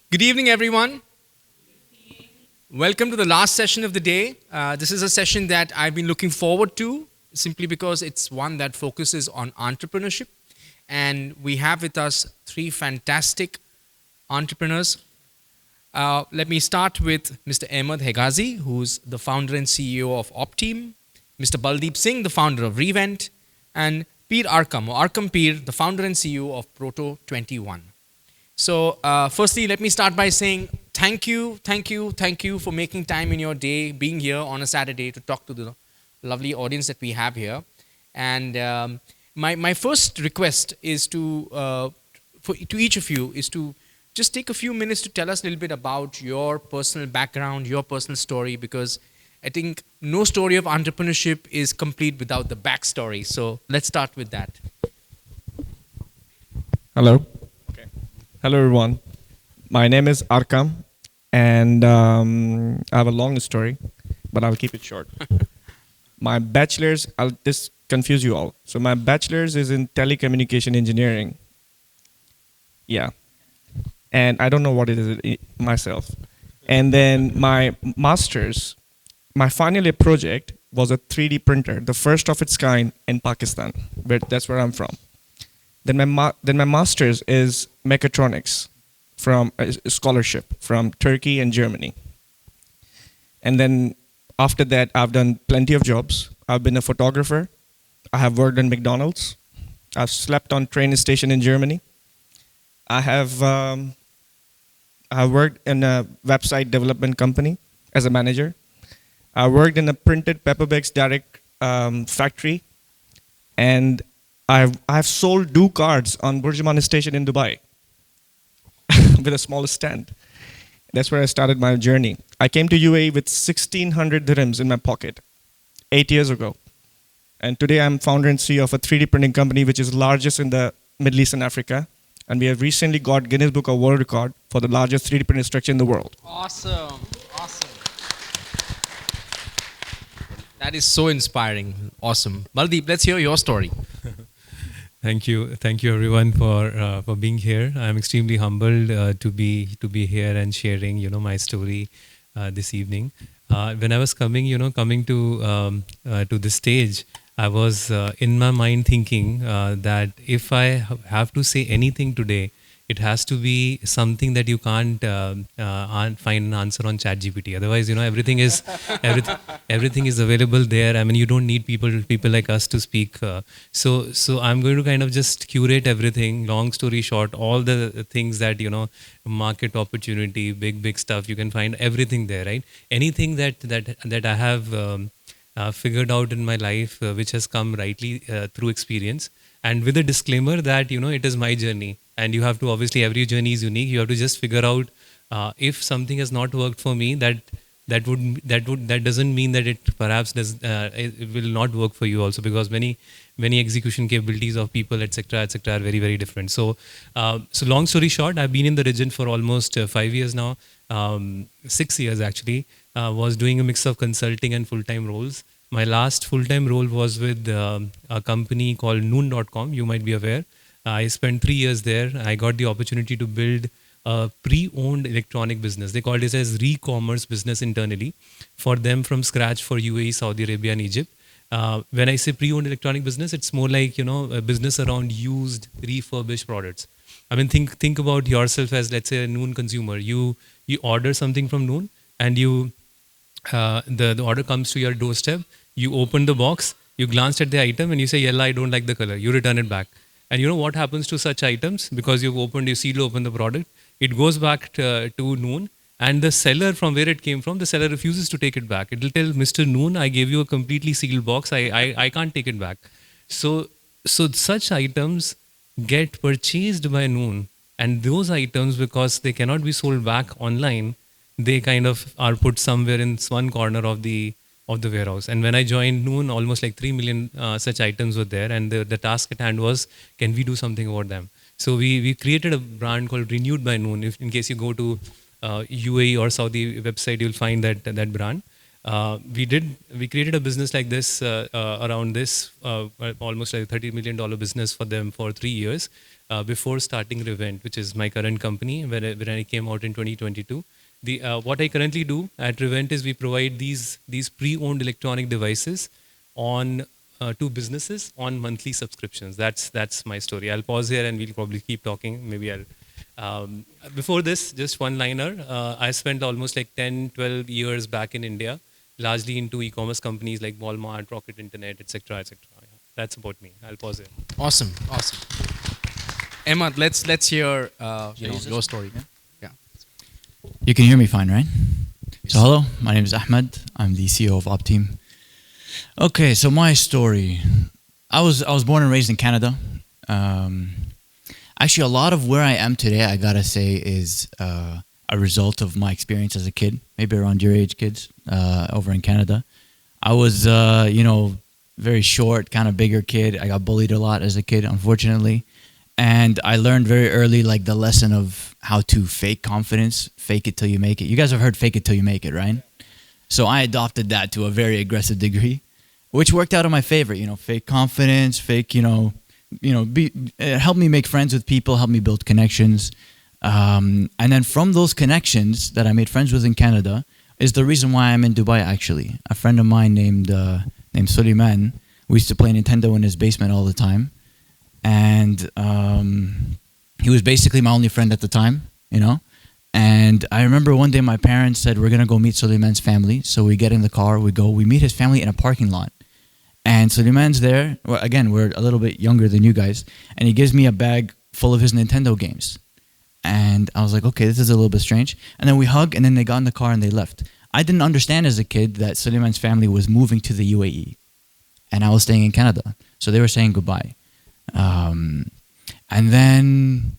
Good evening, everyone. Welcome to the last session of the day. This is a session that I've been looking forward to simply because it's one that focuses on entrepreneurship. And we have with us three fantastic entrepreneurs. Let me start with Mr. Ahmed Hegazy, who's the founder and CEO of Opteam, Mr. Baldeep Singh, the founder of Revent, and Pir Arkam, or Arkam Pir, the founder and CEO of Proto 21. So, firstly, let me start by saying thank you for making time in your day, being here on a Saturday to talk to the lovely audience that we have here. And my first request is to each of you is to just take a few minutes to tell us a little bit about your personal background, your personal story, because I think no story of entrepreneurship is complete without the backstory. So let's start with that. Hello. Okay. Hello, everyone. My name is Arkam, and I have a long story, but I'll keep it short. My bachelor's, I'll just confuse you all. So my bachelor's is in telecommunication engineering. Yeah. And I don't know what it is myself. And then my master's, my final year project was a 3D printer, the first of its kind in Pakistan. But that's where I'm from. Then my master's is mechatronics from a scholarship from Turkey and Germany. And then after that, I've done plenty of jobs. I've been a photographer. I have worked in McDonald's. I've slept on train station in Germany. I have worked in a website development company as a manager. I worked in a printed paper bags direct factory, and I've sold do cards on Burj station in Dubai with a small stand. That's where I started my journey. I came to UAE with 1,600 dirhams in my pocket 8 years ago. And today I'm founder and CEO of a 3D printing company, which is largest in the Middle East and Africa. And we have recently got Guinness Book of World Record for the largest 3D printing structure in the world. Awesome. Awesome. That is so inspiring. Awesome. Maldeep, let's hear your story. Thank you everyone for being here. I'm extremely humbled to be here and sharing my story this evening. When I was coming to this stage, I was in my mind thinking that if I have to say anything today, it has to be something that you can't find an answer on ChatGPT. Otherwise, everything is everything is available there. I mean, you don't need people like us to speak. So I'm going to kind of just curate everything. Long story short, all the things that market opportunity, big stuff. You can find everything there, right? Anything that I have figured out in my life, which has come rightly through experience. And with a disclaimer that it is my journey, and you have to, obviously every journey is unique. You have to just figure out if something has not worked for me, that doesn't mean that it perhaps it will not work for you also, because many execution capabilities of people, etc., are very, very different. So long story short, I've been in the region for almost 5 years now, 6 years actually. Was doing a mix of consulting and full-time roles. My last full-time role was with a company called noon.com. You might be aware. I spent 3 years there. I got the opportunity to build a pre-owned electronic business. They called it as re-commerce business internally for them from scratch for UAE, Saudi Arabia, and Egypt. When I say pre-owned electronic business, it's more like a business around used, refurbished products. I mean, think about yourself as, let's say, a Noon consumer. You order something from Noon, and the order comes to your doorstep. You open the box, you glance at the item, and you say, "Yalla, I don't like the color." You return it back. And you know what happens to such items? Because you open the product, it goes back to Noon, and the seller, from where it came from, the seller refuses to take it back. It will tell Mr. Noon, "I gave you a completely sealed box. I can't take it back." So such items get purchased by Noon, and those items, because they cannot be sold back online, they kind of are put somewhere in one corner of the warehouse. And when I joined Noon, almost like 3 million such items were there, and the task at hand was, can we do something about them? So we created a brand called Renewed by Noon. If in case you go to UAE or Saudi website, you'll find that brand. We created a business like this around this almost like $30 million business for them for 3 years before starting Revent, which is my current company when I came out in 2022. What I currently do at Revent is we provide these pre-owned electronic devices on to businesses on monthly subscriptions. That's my story. I'll pause here and we'll probably keep talking. Maybe I'll. Before this, just one liner. I spent almost like 10, 12 years back in India, largely into e-commerce companies like Walmart, Rocket Internet, etc., etc. That's about me. I'll pause here. Awesome. Ahmed, let's hear your story. Yeah. You can hear me fine, right? Yes. So hello, my name is Ahmed. I'm the CEO of Opteam. Okay, so my story. I was born and raised in Canada. Actually, a lot of where I am today, I gotta say, is a result of my experience as a kid, maybe around your age kids, over in Canada. I was, very short, kind of bigger kid. I got bullied a lot as a kid, unfortunately. And I learned very early, like, the lesson of how to fake confidence, fake it till you make it. You guys have heard fake it till you make it, right? So I adopted that to a very aggressive degree, which worked out in my favor. Fake confidence, fake, it helped me make friends with people, helped me build connections. And then from those connections that I made friends with in Canada is the reason why I'm in Dubai, actually. A friend of mine named Suleiman, we used to play Nintendo in his basement all the time. And he was basically my only friend at the time, And I remember one day my parents said, we're going to go meet Suleiman's family. So we get in the car, we meet his family in a parking lot. And Suleiman's there. Well, again, we're a little bit younger than you guys. And he gives me a bag full of his Nintendo games. And I was like, okay, this is a little bit strange. And then we hug, and then they got in the car and they left. I didn't understand as a kid that Suleiman's family was moving to the UAE. And I was staying in Canada. So they were saying goodbye. And then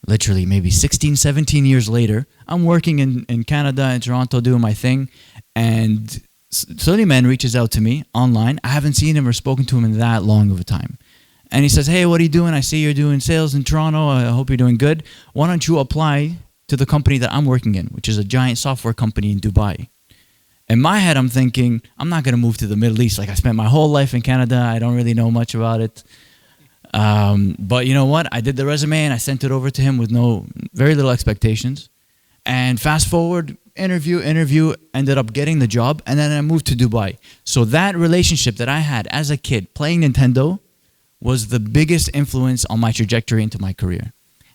literally maybe 16, 17 years later, I'm working in Canada, in Toronto, doing my thing. And Suleiman reaches out to me online. I haven't seen him or spoken to him in that long of a time. And he says, hey, what are you doing? I see you're doing sales in Toronto. I hope you're doing good. Why don't you apply to the company that I'm working in, which is a giant software company in Dubai? In my head, I'm thinking, I'm not going to move to the Middle East. Like, I spent my whole life in Canada. I don't really know much about it. But you know what? I did the resume and I sent it over to him with very little expectations. And fast forward, interview, ended up getting the job. And then I moved to Dubai. So that relationship that I had as a kid playing Nintendo was the biggest influence on my trajectory into my career.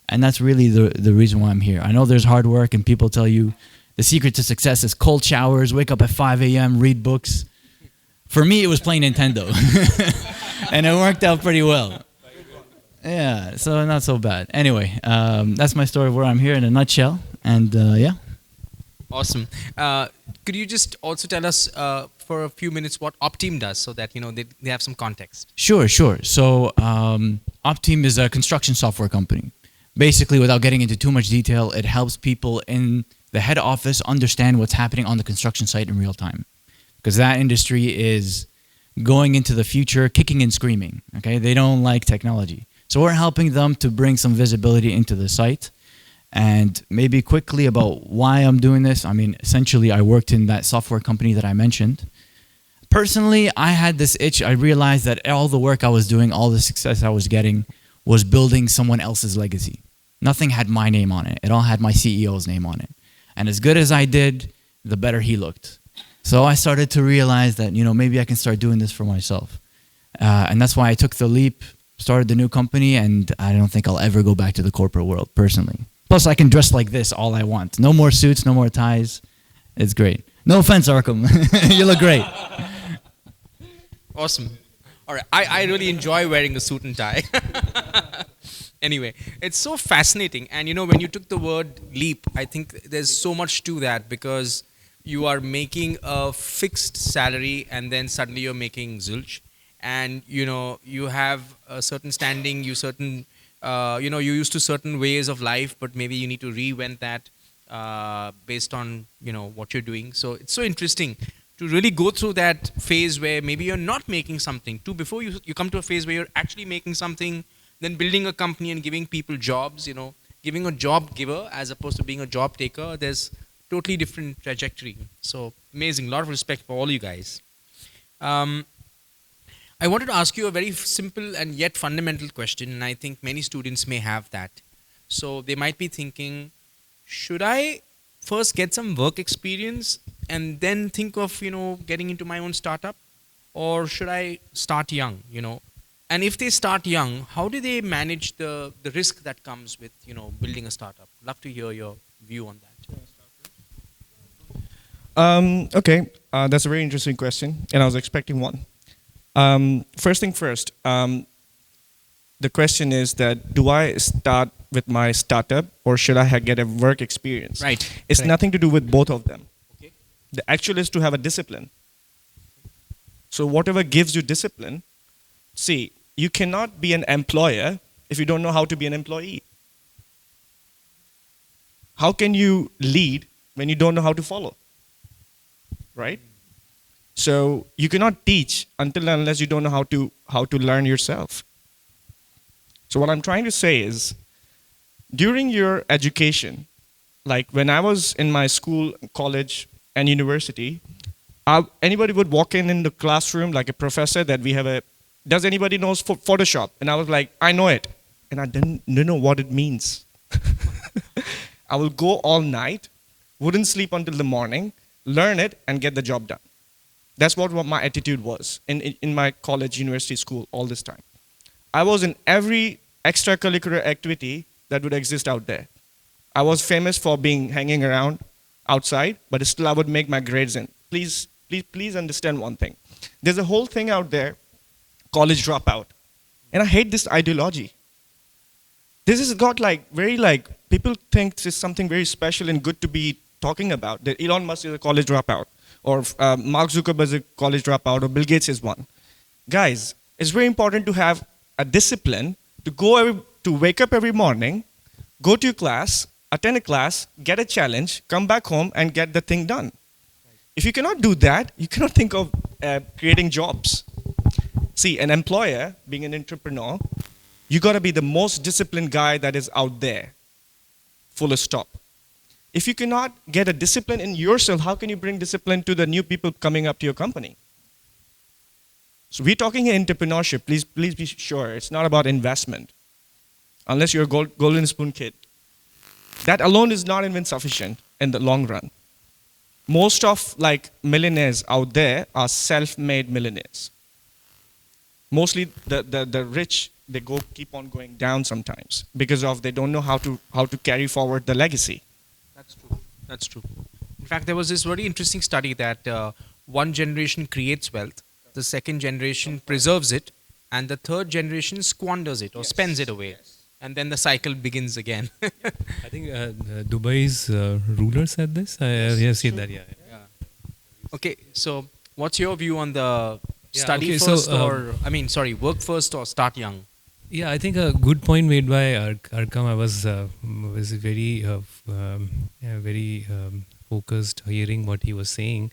And that's really the reason why I'm here. I know there's hard work and people tell you the secret to success is cold showers, wake up at 5 a.m., read books. For me, it was playing Nintendo. And it worked out pretty well. Yeah, so not so bad. Anyway, that's my story of where I'm here in a nutshell. And yeah. Awesome. Could you just also tell us for a few minutes what Opteam does so that they have some context? Sure. So Opteam is a construction software company. Basically, without getting into too much detail, it helps people in the head office understand what's happening on the construction site in real time. Because that industry is going into the future, kicking and screaming. Okay, they don't like technology. So we're helping them to bring some visibility into the site. And maybe quickly about why I'm doing this. I mean, essentially, I worked in that software company that I mentioned. Personally, I had this itch. I realized that all the work I was doing, all the success I was getting, was building someone else's legacy. Nothing had my name on it. It all had my CEO's name on it. And as good as I did, the better he looked. So I started to realize that, maybe I can start doing this for myself. And that's why I took the leap, started the new company, and I don't think I'll ever go back to the corporate world, personally. Plus, I can dress like this all I want. No more suits, no more ties. It's great. No offense, Arkam. You look great. Awesome. All right. I really enjoy wearing a suit and tie. Anyway, it's so fascinating. And, when you took the word leap, I think there's so much to that because you are making a fixed salary and then suddenly you're making zilch. And, you have a certain standing, you're used to certain ways of life, but maybe you need to reinvent that based on, what you're doing. So it's so interesting to really go through that phase where maybe you're not making something, before you come to a phase where you're actually making something, then building a company and giving people jobs, giving a job giver as opposed to being a job taker. There's totally different trajectory. So amazing. A lot of respect for all you guys. Um, I wanted to ask you a very simple and yet fundamental question, and I think many students may have that. So they might be thinking, should I first get some work experience and then think of, getting into my own startup? Or should I start young? And if they start young, how do they manage the risk that comes with, building a startup? Love to hear your view on that. Okay, that's a very interesting question, and I was expecting one. First thing first, the question is that do I start with my startup or should I get a work experience? Right. It's Correct. nothing to do with both of them. Okay. The actual is to have a discipline. So whatever gives you discipline, see, you cannot be an employer if you don't know how to be an employee. How can you lead when you don't know how to follow? Right? So you cannot teach until and unless you don't know how to learn yourself. So what I'm trying to say is, during your education, like when I was in my school, college, and university, anybody would walk in the classroom like a professor that we have does anybody knows Photoshop? And I was like, I know it. And I didn't know what it means. I will go all night, wouldn't sleep until the morning, learn it, and get the job done. That's what my attitude was in my college, university, school, all this time. I was in every extracurricular activity that would exist out there. I was famous for hanging around outside, but still I would make my grades in. Please understand one thing. There's a whole thing out there, college dropout. And I hate this ideology. This has got people think this is something very special and good to be talking about. That Elon Musk is a college dropout, or Mark Zuckerberg is a college dropout, or Bill Gates is one. Guys, it's very important to have a discipline to wake up every morning, go to your class, attend a class, get a challenge, come back home and get the thing done. If you cannot do that, you cannot think of creating jobs. See, an employer, being an entrepreneur, you got to be the most disciplined guy that is out there. Full stop. If you cannot get a discipline in yourself, how can you bring discipline to the new people coming up to your company? So we're talking here entrepreneurship. Please be sure it's not about investment. Unless you're a golden spoon kid. That alone is not even sufficient in the long run. Most of millionaires out there are self-made millionaires. Mostly the rich, they keep on going down sometimes because they don't know how to carry forward the legacy. That's true. In fact, there was this very interesting study that one generation creates wealth, the second generation preserves it, and the third generation squanders it or spends it away. Yes. And then the cycle begins again. I think Dubai's ruler said this. Yes, see that. Yeah. Okay, so what's your view on the study okay, first work first or start young? Yeah, I think a good point made by Arkam. I was very focused hearing what he was saying.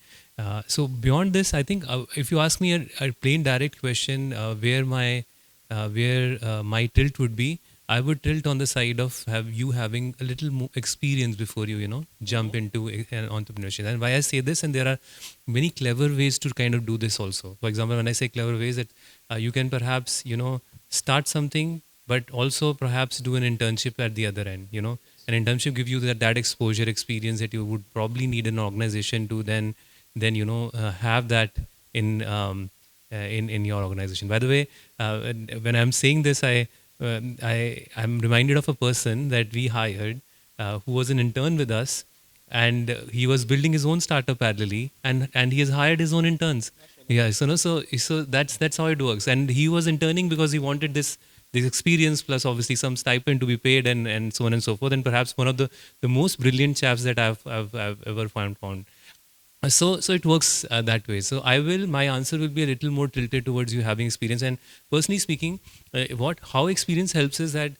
So beyond this, I think if you ask me a plain direct question, where my tilt would be, I would tilt on the side of having a little more experience before you jump into an entrepreneurship. And why I say this, and there are many clever ways to kind of do this also. For example, when I say clever ways, that you can perhaps start something, but also perhaps do an internship at the other end. An internship gives you that exposure experience that you would probably need an organization to then have that in your organization. By the way, when I'm saying this, I'm reminded of a person that we hired who was an intern with us, and he was building his own startup parallelly, and he has hired his own interns. Yeah, so that's how it works. And he was interning because he wanted this experience plus obviously some stipend to be paid and so on and so forth. And perhaps one of the most brilliant chaps that I've ever found. So it works that way. So my answer will be a little more tilted towards you having experience. And personally speaking, how experience helps is that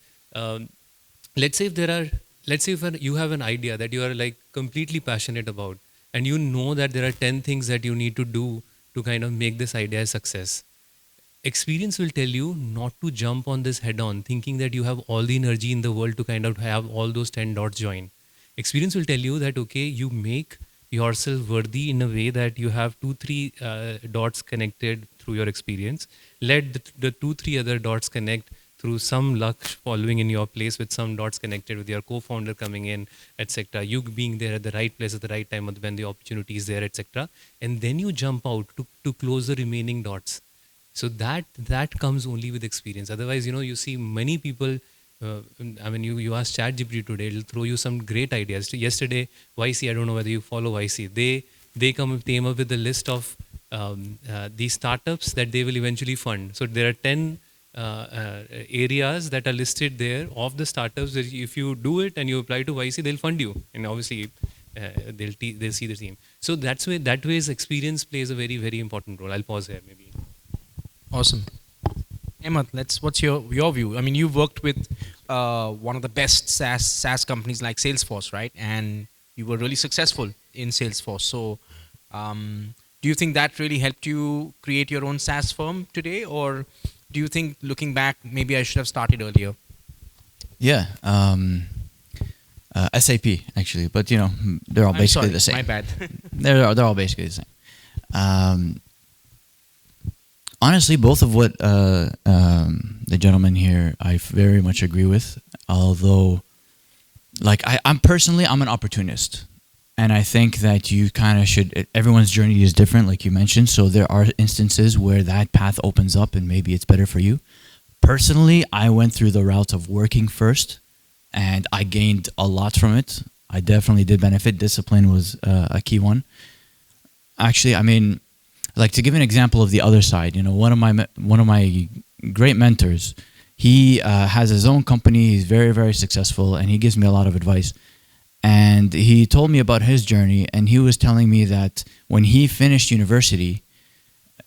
let's say if you have an idea that you are completely passionate about, and you know that there are 10 things that you need to do to kind of make this idea a success. Experience will tell you not to jump on this head on, thinking that you have all the energy in the world to kind of have all those 10 dots join. experience will tell you that, okay, you make yourself worthy in a way that you have 2-3 dots connected through your experience. Let the 2-3 other dots connect through some luck following in your place, with some dots connected with your co-founder coming in, etc. You being there at the right place at the right time when the opportunity is there, etc. And then you jump out to close the remaining dots. So that comes only with experience. Otherwise, you see many people. You ask ChatGPT today, it'll throw you some great ideas. Yesterday, YC, I don't know whether you follow YC. They came up with a list of these startups that they will eventually fund. So there are 10 areas that are listed there of the startups that if you do it and you apply to YC, they'll fund you, and obviously they'll see the team. So that way experience plays a very, very important role. I'll pause here maybe. Awesome. Ahmed, what's your view? I mean, you've worked with one of the best SaaS companies like Salesforce, right? And you were really successful in Salesforce. So do you think that really helped you create your own SaaS firm today? Or do you think, looking back, maybe I should have started earlier? Yeah. SAP, actually. But, they're all basically the same. My bad. They're all basically the same. Honestly, both of what the gentleman here, I very much agree with. Although, I'm an opportunist. And I think that you kind of should, everyone's journey is different, like you mentioned. So there are instances where that path opens up and maybe it's better for you. Personally, I went through the route of working first, and I gained a lot from it. I definitely did benefit. Discipline was a key one. Actually, to give an example of the other side, one of my great mentors, he has his own company. He's very, very successful, and he gives me a lot of advice. And he told me about his journey, and he was telling me that when he finished university,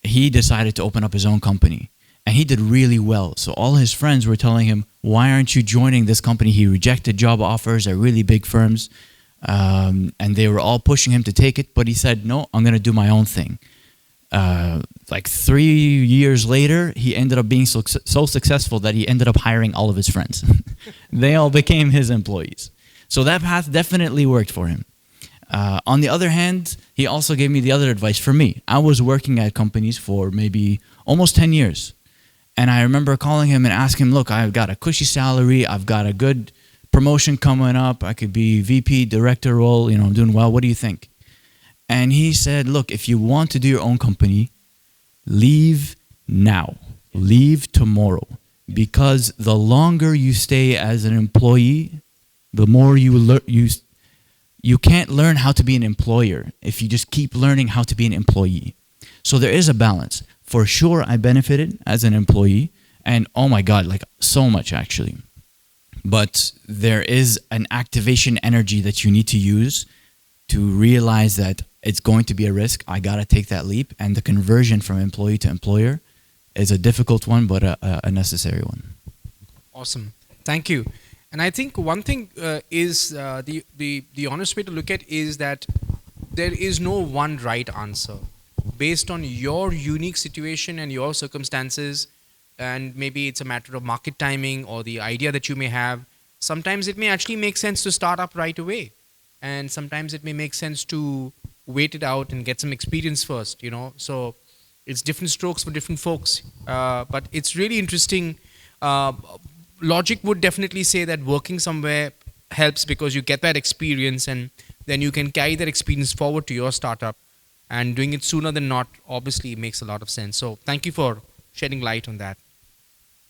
he decided to open up his own company, and he did really well. So all his friends were telling him, "Why aren't you joining this company?" He rejected job offers at really big firms, and they were all pushing him to take it. But he said, "No, I'm going to do my own thing." 3 years later, he ended up being so successful that he ended up hiring all of his friends. They all became his employees. So that path definitely worked for him. On the other hand, he also gave me the other advice for me. I was working at companies for maybe almost 10 years. And I remember calling him and asking him, "Look, I've got a cushy salary. I've got a good promotion coming up. I could be VP, director role. I'm doing well. What do you think?" And he said, "Look, if you want to do your own company, leave now. Leave tomorrow. Because the longer you stay as an employee, the more you can't learn how to be an employer if you just keep learning how to be an employee." So there is a balance. For sure, I benefited as an employee, and oh my God, so much actually. But there is an activation energy that you need to use to realize that it's going to be a risk. I got to take that leap, and the conversion from employee to employer is a difficult one, but a necessary one. Awesome. Thank you. And I think one thing is the honest way to look at is that there is no one right answer. Based on your unique situation and your circumstances, and maybe it's a matter of market timing or the idea that you may have, sometimes it may actually make sense to start up right away. And sometimes it may make sense to wait it out and get some experience first, So it's different strokes for different folks. But it's really interesting. Logic would definitely say that working somewhere helps because you get that experience, and then you can carry that experience forward to your startup, and doing it sooner than not obviously makes a lot of sense. So thank you for shedding light on that.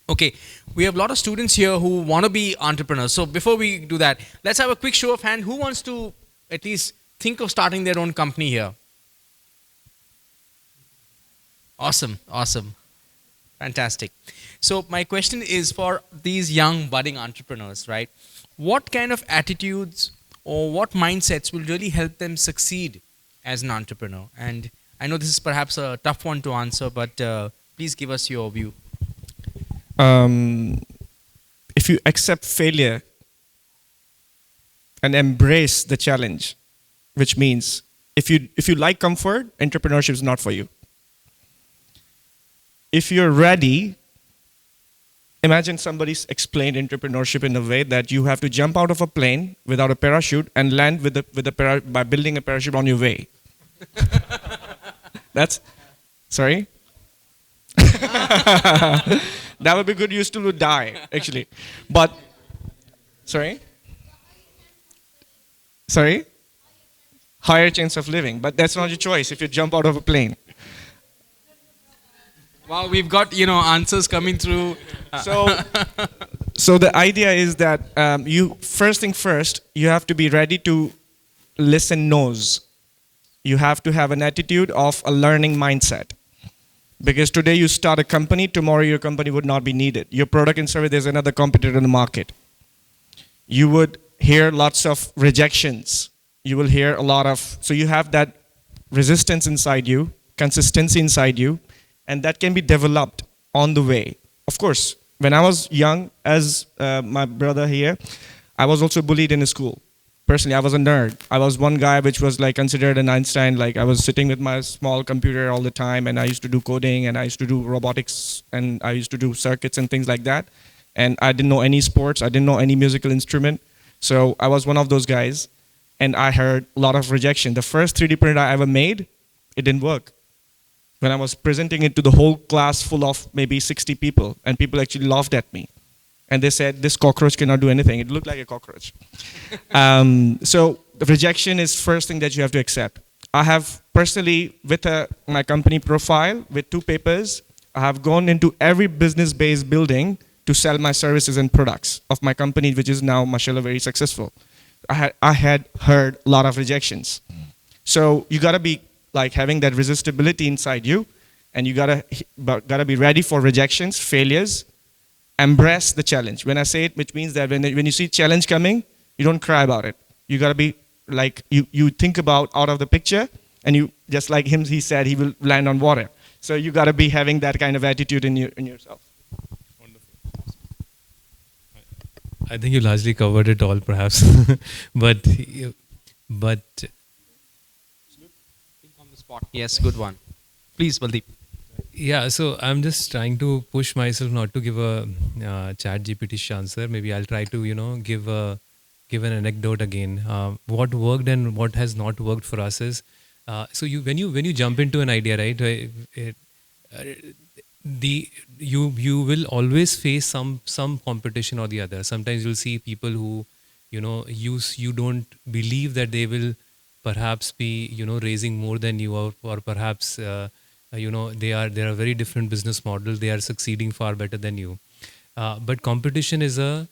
Okay, we have a lot of students here who want to be entrepreneurs. So before we do that, let's have a quick show of hand. Who wants to at least think of starting their own company here? Awesome. Fantastic. So my question is for these young budding entrepreneurs, right? What kind of attitudes or what mindsets will really help them succeed as an entrepreneur? And I know this is perhaps a tough one to answer, but please give us your view. If you accept failure and embrace the challenge, which means if you like comfort, entrepreneurship is not for you. If you're ready Imagine somebody's explained entrepreneurship in a way that you have to jump out of a plane without a parachute and land by building a parachute on your way. That's, sorry? That would be good. You still would die, actually. But, sorry? Sorry? Higher chance of living. But that's not your choice if you jump out of a plane. Wow, we've got, answers coming through. So the idea is that first thing first, you have to be ready to listen no's. You have to have an attitude of a learning mindset. Because today you start a company, tomorrow your company would not be needed. Your product and service, there's another competitor in the market. You would hear lots of rejections. You will hear a lot of, so you have that resistance inside you, consistency inside you, and that can be developed on the way. Of course, when I was young, as my brother here, I was also bullied in school. Personally, I was a nerd. I was one guy which was like considered an Einstein. Like I was sitting with my small computer all the time, and I used to do coding, and I used to do robotics, and I used to do circuits and things like that. And I didn't know any sports. I didn't know any musical instrument. So I was one of those guys, and I heard a lot of rejection. The first 3D printer I ever made, it didn't work. When I was presenting it to the whole class full of maybe 60 people, and people actually laughed at me. And they said, this cockroach cannot do anything. It looked like a cockroach. So the rejection is first thing that you have to accept. I have personally, with my company profile, with 2 papers, I have gone into every business-based building to sell my services and products of my company, which is now, mashallah, very successful. I had heard a lot of rejections. So you gotta be like having that resistibility inside you, and you gotta be ready for rejections, failures, embrace the challenge. When I say it, which means that when you see challenge coming, you don't cry about it. You gotta be like, you think about out of the picture, and you, just like him, he said he will land on water. So you gotta be having that kind of attitude in yourself. I think you largely covered it all, perhaps. but On the spot. Yes, good one. Please, Baldeep. yeah, so I'm just trying to push myself not to give a chat GPT answer. Maybe I'll try to, give an anecdote again. What worked and what has not worked for us is, so when you jump into an idea, right? You will always face some competition or the other. Sometimes you'll see people who, you don't believe that they will perhaps be, raising more than you, or perhaps they are very different business model. They are succeeding far better than you. But competition is a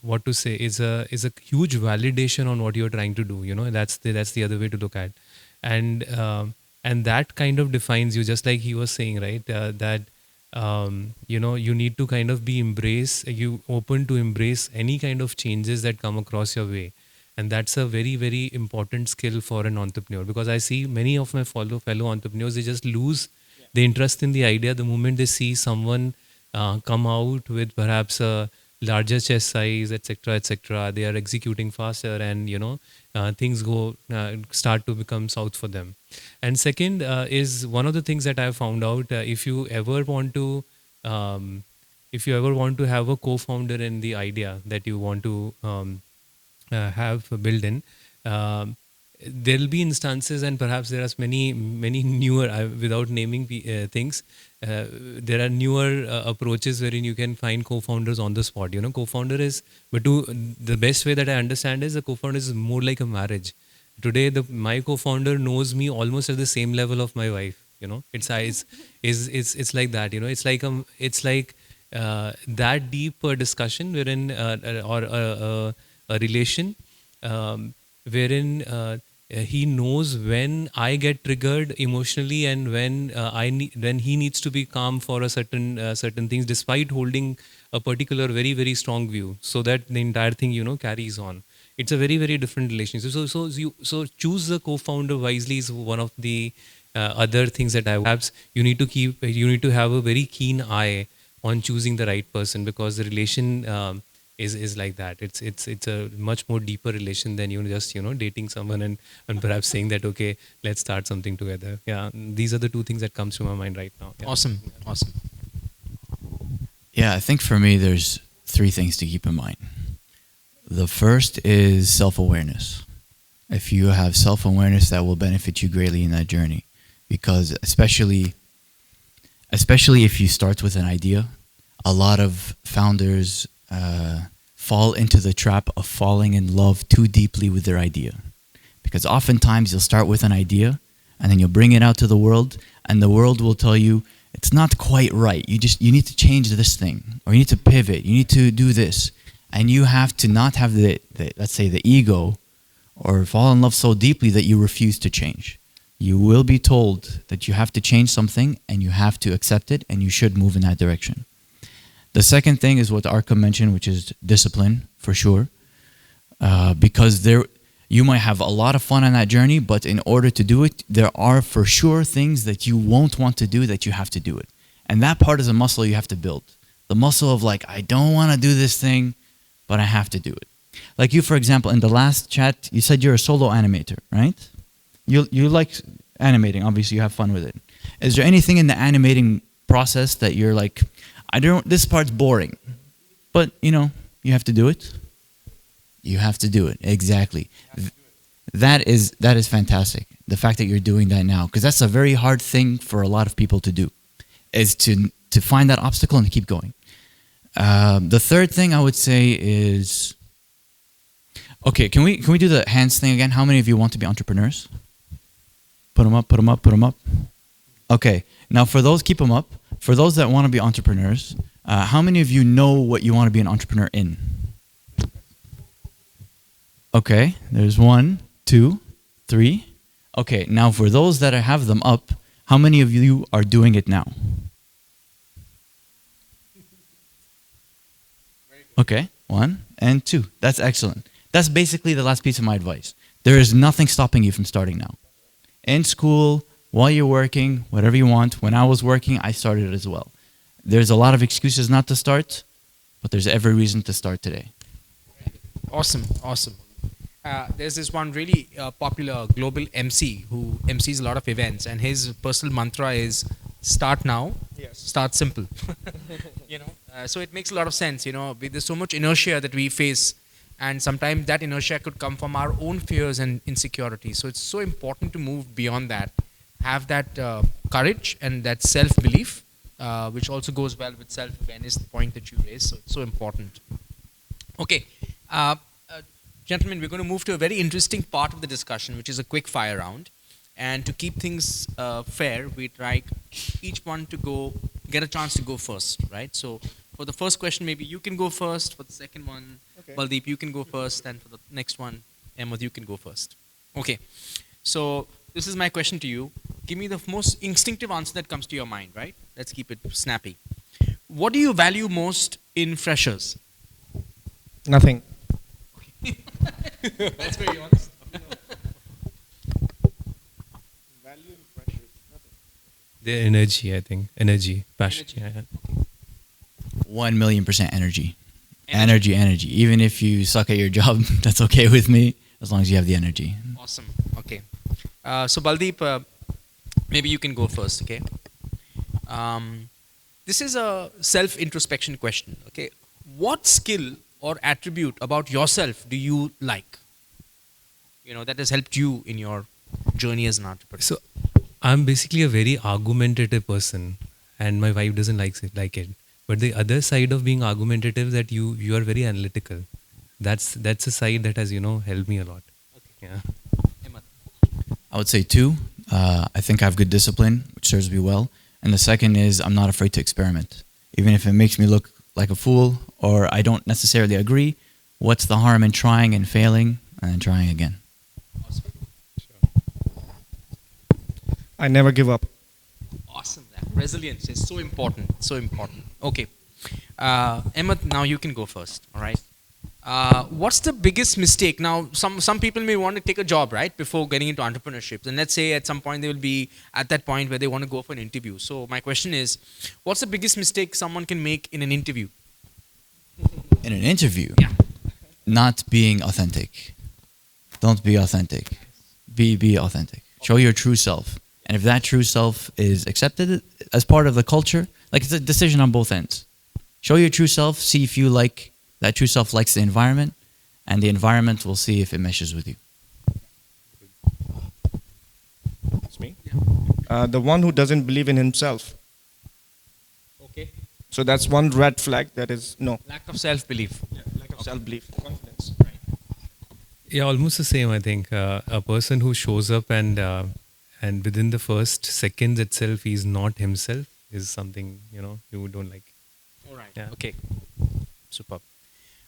what to say, is a huge validation on what you're trying to do. That's the other way to look at, and that kind of defines you, just like he was saying, right? That you need to kind of be open to embrace any kind of changes that come across your way. And that's a very, very important skill for an entrepreneur, because I see many of my fellow entrepreneurs, they just lose the interest in the idea the moment they see someone come out with perhaps a larger chest size, etc., etc. They are executing faster, and things start to become south for them. And second is one of the things that I have found out. If you ever want to have a co-founder in the idea that you want to have built in, there will be instances, and perhaps there are many newer, without naming things, there are newer approaches wherein you can find co-founders on the spot. The best way that I understand is a co-founder is more like a marriage. Today, my co-founder knows me almost at the same level of my wife. It's like that. It's like that deep discussion wherein or a relation wherein he knows when I get triggered emotionally, and when he needs to be calm for a certain things, despite holding a particular very, very strong view, so that the entire thing carries on. It's a very, very different relationship. So choose the co-founder wisely is one of the other things that perhaps you need to have a very keen eye on choosing the right person, because the relation is like that. It's a much more deeper relation than just dating someone and perhaps saying that, okay, let's start something together. Yeah, these are the two things that comes to my mind right now. Yeah. Awesome. Yeah, I think for me, there's three things to keep in mind. The first is self-awareness. If you have self-awareness, that will benefit you greatly in that journey, because especially if you start with an idea, a lot of founders fall into the trap of falling in love too deeply with their idea, because oftentimes you'll start with an idea and then you'll bring it out to the world, and the world will tell you it's not quite right. You need to change this thing, or you need to pivot. You need to do this, and you have to not have the let's say the ego, or fall in love so deeply that you refuse to change. You will be told that you have to change something, and you have to accept it, and you should move in that direction. The second thing is what Arkam mentioned, which is discipline, for sure. Because you might have a lot of fun on that journey, but in order to do it, there are for sure things that you won't want to do that you have to do it. And that part is a muscle you have to build. The muscle of like, I don't want to do this thing, but I have to do it. Like you, for example, in the last chat, you said you're a solo animator, right? You like animating, obviously you have fun with it. Is there anything in the animating process that you're like, this part's boring, but you have to do it? You have to do it, exactly. That is fantastic, the fact that you're doing that now, because that's a very hard thing for a lot of people to do, is to find that obstacle and keep going. The third thing I would say is, okay, can we do the hands thing again? How many of you want to be entrepreneurs? Put them up, put them up, put them up. Okay, now for those, keep them up. For those that want to be entrepreneurs, how many of you know what you want to be an entrepreneur in? Okay, there's 1, 2, 3. Okay, now for those that have them up, how many of you are doing it now? Okay, 1 and 2. That's excellent. That's basically the last piece of my advice. There is nothing stopping you from starting now. In school, while you're working, whatever you want. When I was working, I started as well. There's a lot of excuses not to start, but there's every reason to start today. Awesome, awesome. There's this one really popular global MC who MCs a lot of events, and his personal mantra is start now, start simple. So it makes a lot of sense. There's so much inertia that we face, and sometimes that inertia could come from our own fears and insecurities. So it's so important to move beyond that, have that courage and that self-belief, which also goes well with self-awareness, the point that you raised. So it's so important. Okay. Gentlemen, we're going to move to a very interesting part of the discussion, which is a quick fire round. And to keep things fair, we'd like each one to get a chance to go first, right? So for the first question, maybe you can go first. For the second one, okay. Baldeep, you can go first. And for the next one, Ahmed, you can go first. Okay. So this is my question to you. Give me the most instinctive answer that comes to your mind, right? Let's keep it snappy. What do you value most in freshers? Nothing. That's very honest. Value in freshers, nothing. Their energy, I think. Energy, passion. Energy. Yeah. 1,000,000% energy. Energy. Even if you suck at your job, that's okay with me, as long as you have the energy. Awesome. Okay. So Baldeep, maybe you can go first, okay? This is a self-introspection question, okay? What skill or attribute about yourself do you like? That has helped you in your journey as an entrepreneur. So I'm basically a very argumentative person, and my wife doesn't like it. But the other side of being argumentative, that you are very analytical. That's a side that has helped me a lot. Okay. Yeah. Ahmed. I would say 2. I think I have good discipline, which serves me well. And the second is I'm not afraid to experiment. Even if it makes me look like a fool or I don't necessarily agree, what's the harm in trying and failing and then trying again? Awesome. I never give up. Awesome. That resilience is so important. So important. Okay. Ahmed, now you can go first. All right. What's the biggest mistake? Now, some people may want to take a job, right, before getting into entrepreneurship. And let's say at some point they will be at that point where they want to go for an interview. So my question is, what's the biggest mistake someone can make in an interview? In an interview? Yeah. Not being authentic. Don't be authentic. Be authentic. Show your true self. And if that true self is accepted as part of the culture, like it's a decision on both ends. show your true self, see if you like that true self likes the environment, and the environment will see if it meshes with you. It's me. The one who doesn't believe in himself. Okay. So that's one red flag. That is no Lack of self-belief. lack of self-belief, confidence. Yeah, almost the same. I think a person who shows up and within the first seconds itself he's not himself is something you don't like. All right. Yeah. Okay. Superb.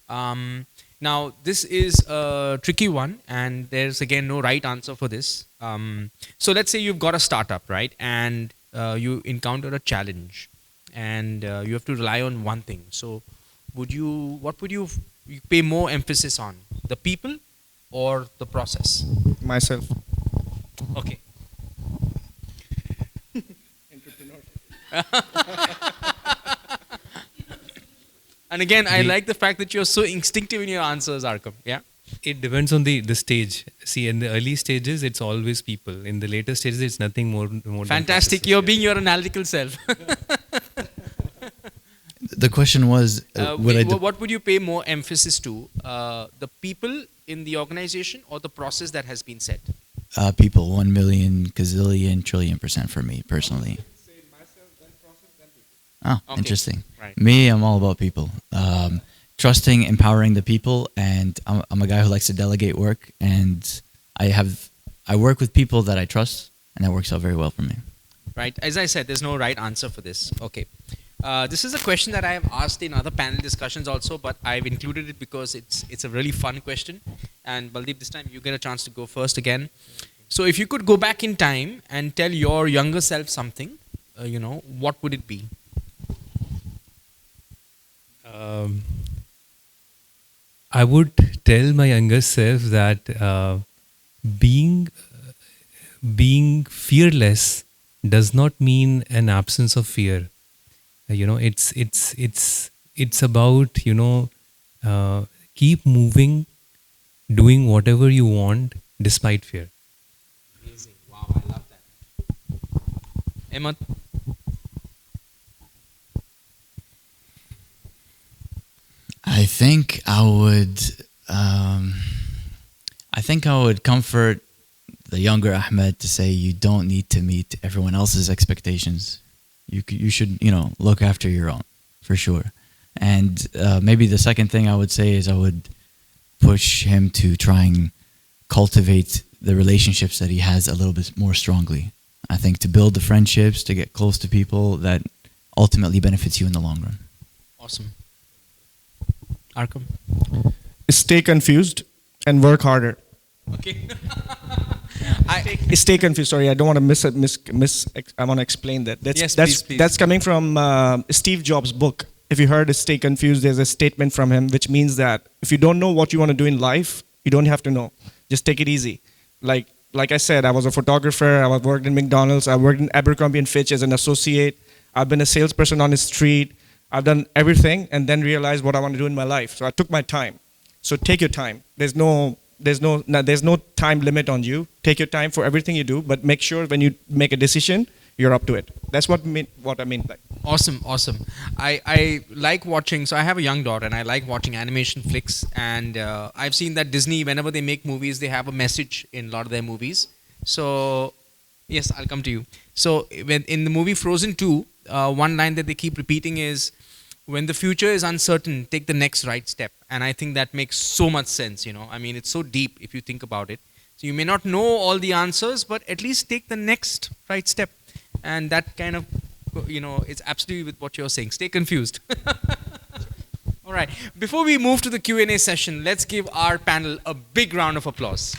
Now, this is a tricky one, and there's again no right answer for this. So let's say you've got a startup, right? And you encounter a challenge, and you have to rely on one thing. So, what would you pay more emphasis on? The people or the process? Myself. Okay. And again, I like the fact that you're so instinctive in your answers, Arkam. Yeah. It depends on the stage. See, in the early stages, it's always people. In the later stages, it's nothing more. Fantastic. Than You're being your analytical self. The question was, what would you pay more emphasis to? The people in the organization or the process that has been set? people 1 million, gazillion, trillion% for me personally. Oh, Okay. interesting. Right. Me, I'm all about people. Trusting, empowering the people, and I'm a guy who likes to delegate work, and I work with people that I trust, and that works out very well for me. Right. As I said, there's no right answer for this. Okay. This is a question that I have asked in other panel discussions also, but I've included it because it's a really fun question. And Baldeep, this time you get a chance to go first again. So if you could go back in time and tell your younger self something, what would it be? I would tell my younger self that being fearless does not mean an absence of fear. It's about keep moving, doing whatever you want despite fear. Amazing. Wow, I love that. Ahmed? I think I would comfort the younger Ahmed to say you don't need to meet everyone else's expectations. You should look after your own, for sure. And maybe the second thing I would say is I would push him to try and cultivate the relationships that he has a little bit more strongly. I think to build the friendships, to get close to people that ultimately benefits you in the long run. Awesome. Arkam? Stay confused and work harder. Okay. Stay confused. Sorry, I don't want to I want to explain that. Yes, that's please. That's coming from Steve Jobs' book. If you heard Stay Confused, there's a statement from him which means that if you don't know what you want to do in life, you don't have to know. Just take it easy. Like I said, I was a photographer. I worked in McDonald's. I worked in Abercrombie and Fitch as an associate. I've been a salesperson on the street. I've done everything and then realized what I want to do in my life. So I took my time. So take your time. There's no time limit on you. Take your time for everything you do, but make sure when you make a decision, you're up to it. That's what I mean. Like. Awesome. I like watching, so I have a young daughter and I like watching animation flicks, and I've seen that Disney, whenever they make movies, they have a message in a lot of their movies. So, yes, I'll come to you. So, when in the movie Frozen 2, one line that they keep repeating is, when the future is uncertain, take the next right step. And I think that makes so much sense, I mean, it's so deep if you think about it. So you may not know all the answers, but at least take the next right step. And that kind of, it's absolutely with what you're saying. Stay confused. All right. Before we move to the Q&A session, let's give our panel a big round of applause.